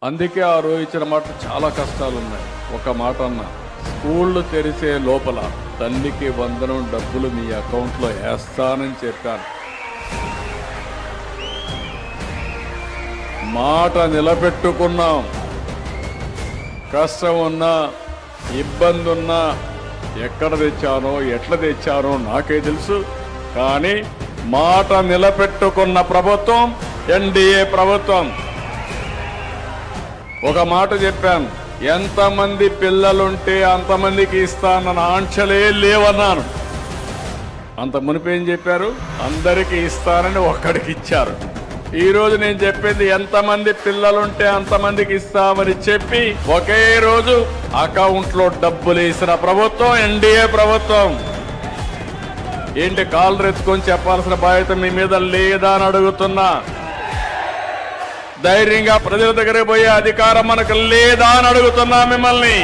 అందుకే ఆ రోజు ఇచ్చిన మాట చాలా కష్టాలు ఉన్నాయి. ఒక మాట అన్నా, స్కూళ్ళు తెరిసే లోపల తల్లికి వందనం డబ్బులు మీ అకౌంట్లో వేస్తానని చెప్పాను. మాట నిలబెట్టుకున్నాం. కష్టం ఉన్నా ఇబ్బంది ఉన్నా ఎక్కడ తెచ్చానో ఎట్లా తెచ్చానో నాకే తెలుసు. కానీ మాట నిలబెట్టుకున్న ప్రభుత్వం ఎన్డీఏ ప్రభుత్వం. ఒక మాట చెప్పాను, ఎంతమంది పిల్లలుంటే అంతమందికి ఇస్తానన్న ఆంక్షలే లేవన్నాను. అంత మునిపేం చెప్పారు, అందరికీ ఇస్తానని ఒక్కడికి ఇచ్చారు. ఈరోజు నేను చెప్పింది ఎంతమంది పిల్లలుంటే అంతమందికి ఇస్తామని చెప్పి ఒకే రోజు అకౌంట్లో డబ్బులు వేసిన ప్రభుత్వం ఎన్డీఏ ప్రభుత్వం. ఏంటి కాళ్ళు ఎత్తుకొని చెప్పాల్సిన బాధ్యత మీ మీద లేదా అని అడుగుతున్నా. ధైర్యంగా ప్రజల దగ్గరికి పోయే అధికారం మనకు లేదా అని అడుగుతున్నా మిమ్మల్ని.